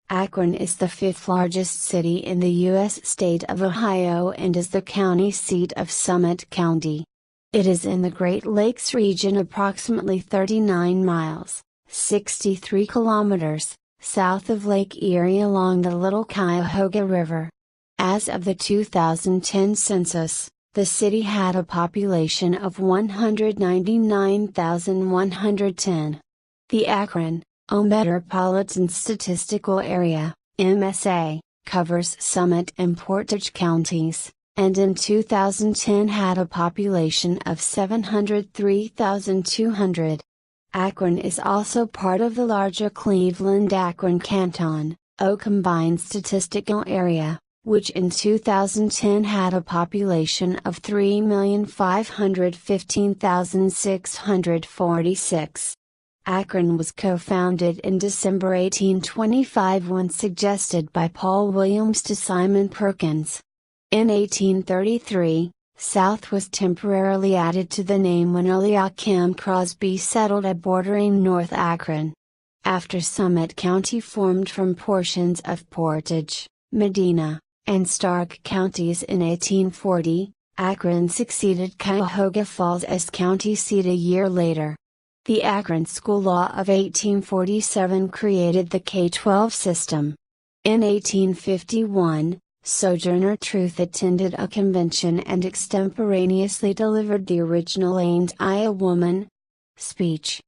Akron is the fifth largest city in the U.S. state of Ohio and is the county seat of Summit County. It is in the Great Lakes region, approximately 39 miles, 63 kilometers, south of Lake Erie along the Little Cuyahoga River. As of the 2010 census, the city had a population of 199,110. The Akron Metropolitan Statistical Area, MSA, covers Summit and Portage counties, and in 2010 had a population of 703,200. Akron is also part of the larger Cleveland-Akron Canton, combined statistical area, which in 2010 had a population of 3,515,646. Akron was co-founded in December 1825 when suggested by Paul Williams to Simon Perkins. In 1833, South was temporarily added to the name when Eliakim Crosby settled at bordering North Akron. After Summit County formed from portions of Portage, Medina, and Stark counties in 1840, Akron succeeded Cuyahoga Falls as county seat a year later. The Akron School Law of 1847 created the K-12 system. In 1851, Sojourner Truth attended a convention and extemporaneously delivered the original Ain't I a Woman? Speech.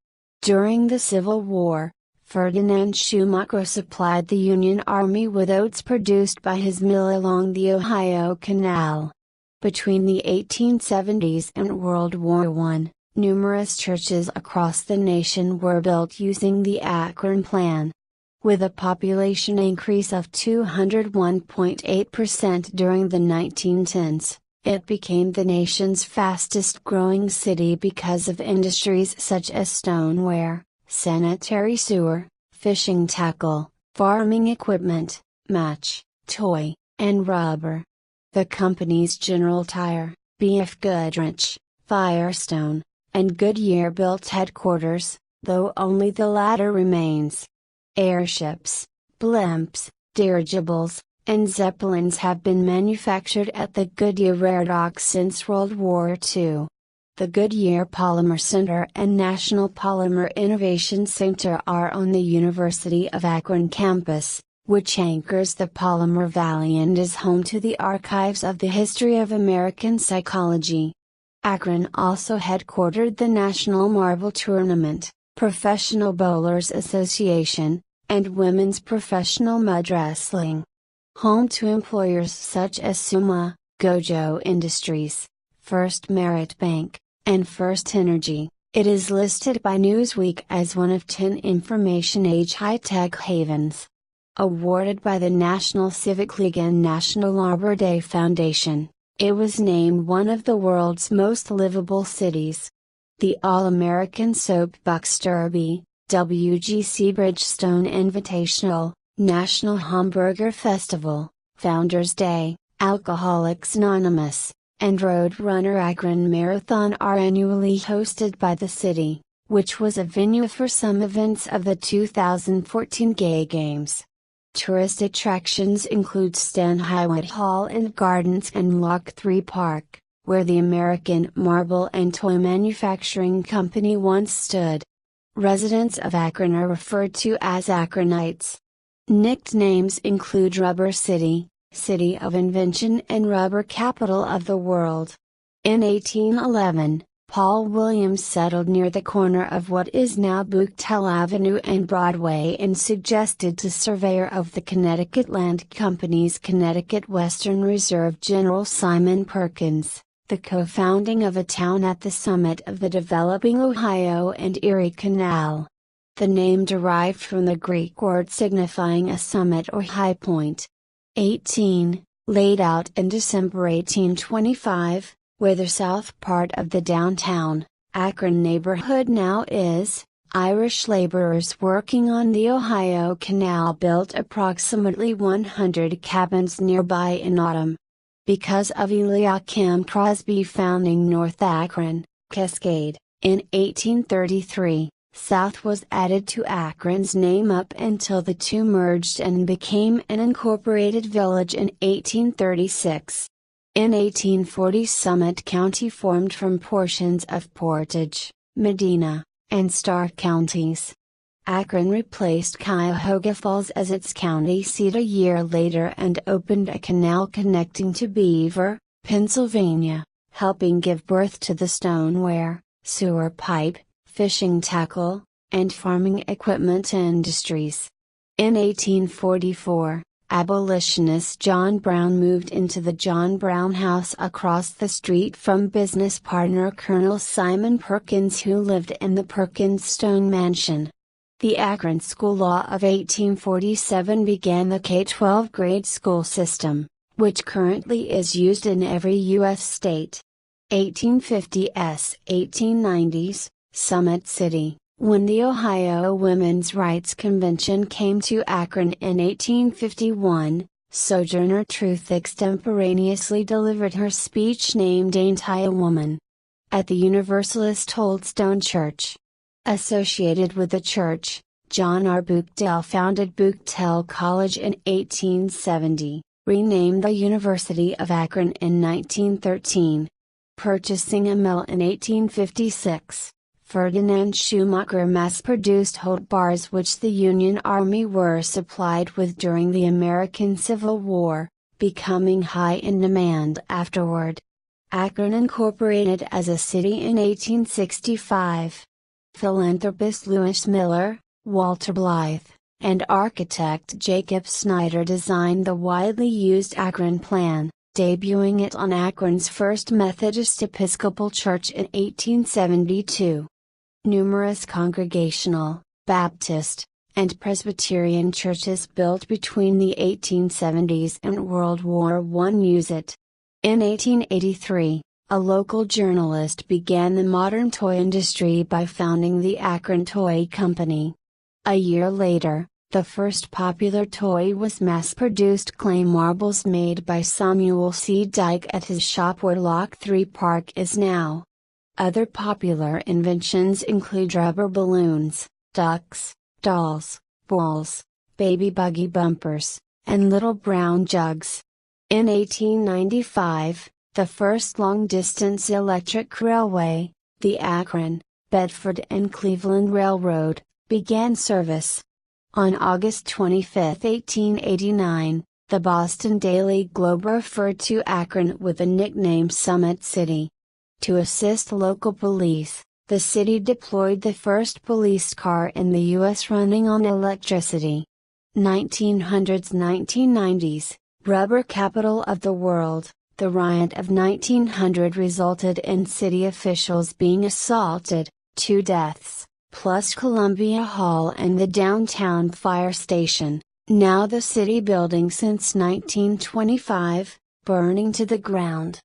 During the Civil War, Ferdinand Schumacher supplied the Union Army with oats produced by his mill along the Ohio Canal. Between the 1870s and World War I, numerous churches across the nation were built using the Akron Plan. With a population increase of 201.8% during the 1910s, it became the nation's fastest growing city because of industries such as stoneware, sanitary sewer, fishing tackle, farming equipment, match, toy, and rubber. The companies General Tire, B.F. Goodrich, Firestone, and Goodyear built headquarters, though only the latter remains. Airships, blimps, dirigibles, and zeppelins have been manufactured at the Goodyear Air Dock since World War II. The Goodyear Polymer Center and National Polymer Innovation Center are on the University of Akron campus, which anchors the Polymer Valley and is home to the archives of the history of American psychology. Akron also headquartered the National Marble Tournament, Professional Bowlers Association, and Women's Professional Mud Wrestling. Home to employers such as Suma, Gojo Industries, First Merit Bank, and First Energy, it is listed by Newsweek as one of 10 information age high-tech havens. Awarded by the National Civic League and National Arbor Day Foundation, it was named one of the world's most livable cities. The All-American Soapbox Derby, WGC Bridgestone Invitational, National Hamburger Festival, Founders Day, Alcoholics Anonymous, and Roadrunner Akron Marathon are annually hosted by the city, which was a venue for some events of the 2014 Gay Games. Tourist attractions include Stan Highwood Hall and Gardens and Lock 3 Park, where the American Marble and Toy Manufacturing Company once stood. Residents of Akron are referred to as Akronites. Nicknames include Rubber City, City of Invention, and Rubber Capital of the World. In 1811, Paul Williams settled near the corner of what is now Buchtell Avenue and Broadway and suggested to surveyor of the Connecticut Land Company's Connecticut Western Reserve General Simon Perkins, the co-founding of a town at the summit of the developing Ohio and Erie Canal. The name derived from the Greek word signifying a summit or high point. 18, laid out in December 1825, where the south part of the downtown, Akron neighborhood now is, Irish laborers working on the Ohio Canal built approximately 100 cabins nearby in autumn. Because of Eliakim Crosby founding North Akron, Cascade, in 1833, South was added to Akron's name up until the two merged and became an incorporated village in 1836. In 1840 Summit County formed from portions of Portage, Medina, and Stark counties. Akron replaced Cuyahoga Falls as its county seat a year later and opened a canal connecting to Beaver, Pennsylvania, helping give birth to the stoneware, sewer pipe, fishing tackle, and farming equipment industries. In 1844, abolitionist John Brown moved into the John Brown House across the street from business partner Colonel Simon Perkins, who lived in the Perkins Stone Mansion. The Akron School Law of 1847 began the K-12 grade school system, which currently is used in every U.S. state. 1850s 1890s, Summit City. When the Ohio Women's Rights Convention came to Akron in 1851, Sojourner Truth extemporaneously delivered her speech named Ain't I a Woman? At the Universalist Old Stone Church. Associated with the church, John R. Buchtell founded Buchtell College in 1870, renamed the University of Akron in 1913. Purchasing a mill in 1856, Ferdinand Schumacher mass-produced Holt bars which the Union Army were supplied with during the American Civil War, becoming high in demand afterward. Akron incorporated as a city in 1865. Philanthropist Lewis Miller, Walter Blythe, and architect Jacob Snyder designed the widely used Akron Plan, debuting it on Akron's First Methodist Episcopal Church in 1872. Numerous Congregational, Baptist, and Presbyterian churches built between the 1870s and World War I use it. In 1883, a local journalist began the modern toy industry by founding the Akron Toy Company. A year later, the first popular toy was mass-produced clay marbles made by Samuel C. Dyke at his shop where Lock 3 Park is now. Other popular inventions include rubber balloons, ducks, dolls, balls, baby buggy bumpers, and little brown jugs. In 1895, the first long-distance electric railway, the Akron, Bedford and Cleveland Railroad, began service. On August 25, 1889, the Boston Daily Globe referred to Akron with the nickname Summit City. To assist local police, the city deployed the first police car in the U.S. running on electricity. 1900s-1990s, rubber capital of the world. The riot of 1900 resulted in city officials being assaulted, 2 deaths, plus Columbia Hall and the downtown fire station, now the city building since 1925, burning to the ground.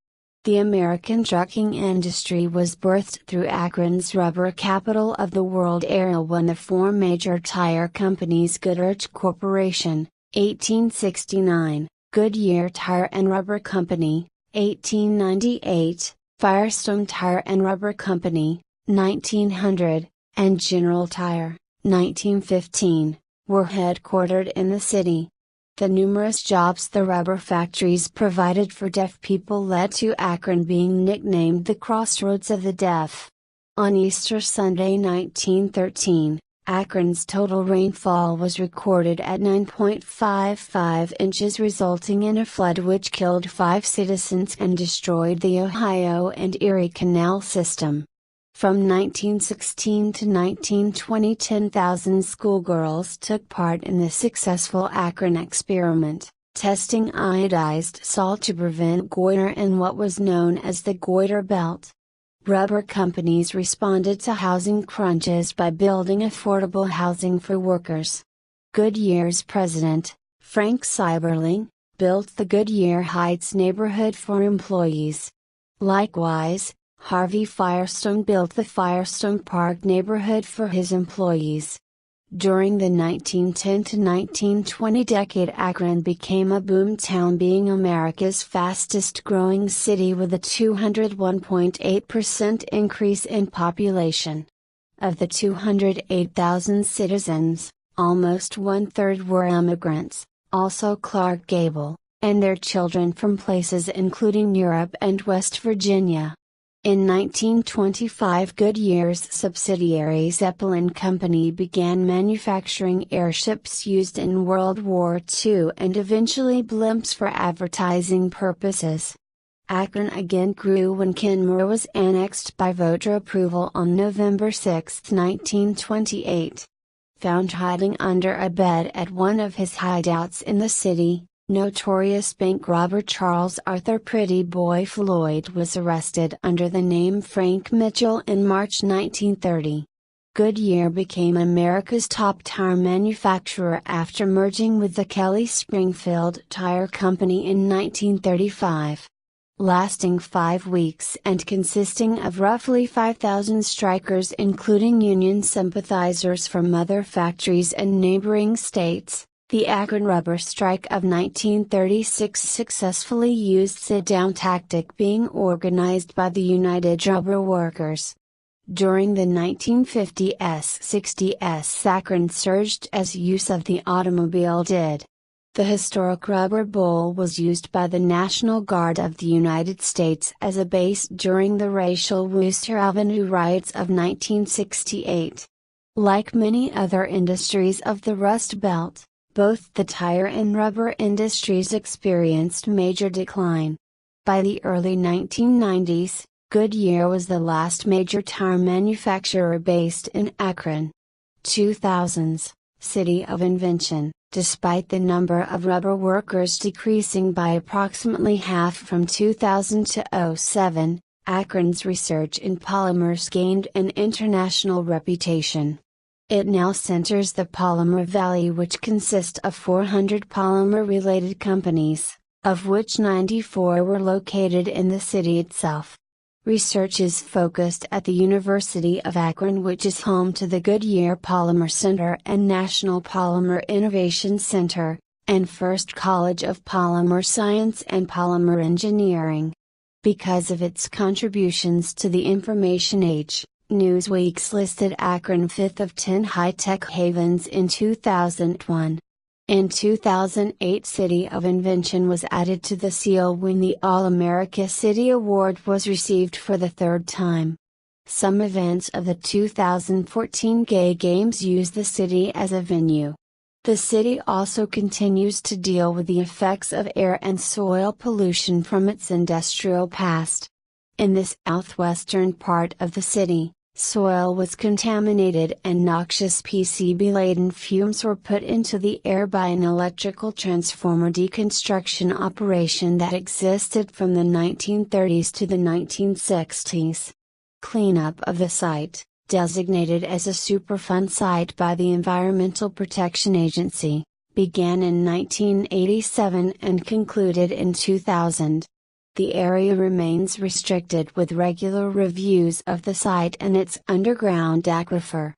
The American trucking industry was birthed through Akron's rubber capital of the world era when the 4 major tire companies Goodyear Corporation, 1869, Goodyear Tire and Rubber Company, 1898, Firestone Tire and Rubber Company, 1900, and General Tire, 1915, were headquartered in the city. The numerous jobs the rubber factories provided for deaf people led to Akron being nicknamed the Crossroads of the Deaf. On Easter Sunday 1913, Akron's total rainfall was recorded at 9.55 inches, resulting in a flood which killed 5 citizens and destroyed the Ohio and Erie Canal system. From 1916 to 1920, 10,000 schoolgirls took part in the successful Akron experiment, testing iodized salt to prevent goiter in what was known as the goiter belt. Rubber companies responded to housing crunches by building affordable housing for workers. Goodyear's president, Frank Seiberling, built the Goodyear Heights neighborhood for employees. Likewise, Harvey Firestone built the Firestone Park neighborhood for his employees. During the 1910 to 1920 decade, Akron became a boom town, being America's fastest growing city with a 201.8% increase in population. Of the 208,000 citizens, almost one-third were immigrants, also Clark Gable, and their children from places including Europe and West Virginia. In 1925, Goodyear's subsidiary Zeppelin Company began manufacturing airships used in World War II and eventually blimps for advertising purposes. Akron again grew when Kenmore was annexed by voter approval on November 6, 1928. Found hiding under a bed at one of his hideouts in the city, notorious bank robber Charles Arthur Pretty Boy Floyd was arrested under the name Frank Mitchell in March 1930. Goodyear became America's top tire manufacturer after merging with the Kelly Springfield Tire Company in 1935. Lasting 5 weeks and consisting of roughly 5,000 strikers, including Union sympathizers from other factories and neighboring states, the Akron rubber strike of 1936 successfully used sit-down tactic being organized by the United Rubber Workers. During the 1950s-60s, Akron surged as use of the automobile did. The historic Rubber Bowl was used by the National Guard of the United States as a base during the racial Wooster Avenue riots of 1968. Like many other industries of the Rust Belt, both the tire and rubber industries experienced major decline. By the early 1990s, Goodyear was the last major tire manufacturer based in Akron. 2000s, City of Invention. Despite the number of rubber workers decreasing by approximately half from 2000 to 2007, Akron's research in polymers gained an international reputation. It now centers the Polymer Valley, which consists of 400 polymer-related companies, of which 94 were located in the city itself. Research is focused at the University of Akron, which is home to the Goodyear Polymer Center and National Polymer Innovation Center, and First College of Polymer Science and Polymer Engineering. Because of its contributions to the information age, Newsweek's listed Akron 5th of 10 high-tech havens in 2001. In 2008, City of Invention was added to the seal when the All-America City Award was received for the third time. Some events of the 2014 Gay Games use the city as a venue. The city also continues to deal with the effects of air and soil pollution from its industrial past. In this southwestern part of the city, soil was contaminated and noxious PCB-laden fumes were put into the air by an electrical transformer deconstruction operation that existed from the 1930s to the 1960s. Cleanup of the site, designated as a Superfund site by the Environmental Protection Agency, began in 1987 and concluded in 2000. The area remains restricted with regular reviews of the site and its underground aquifer.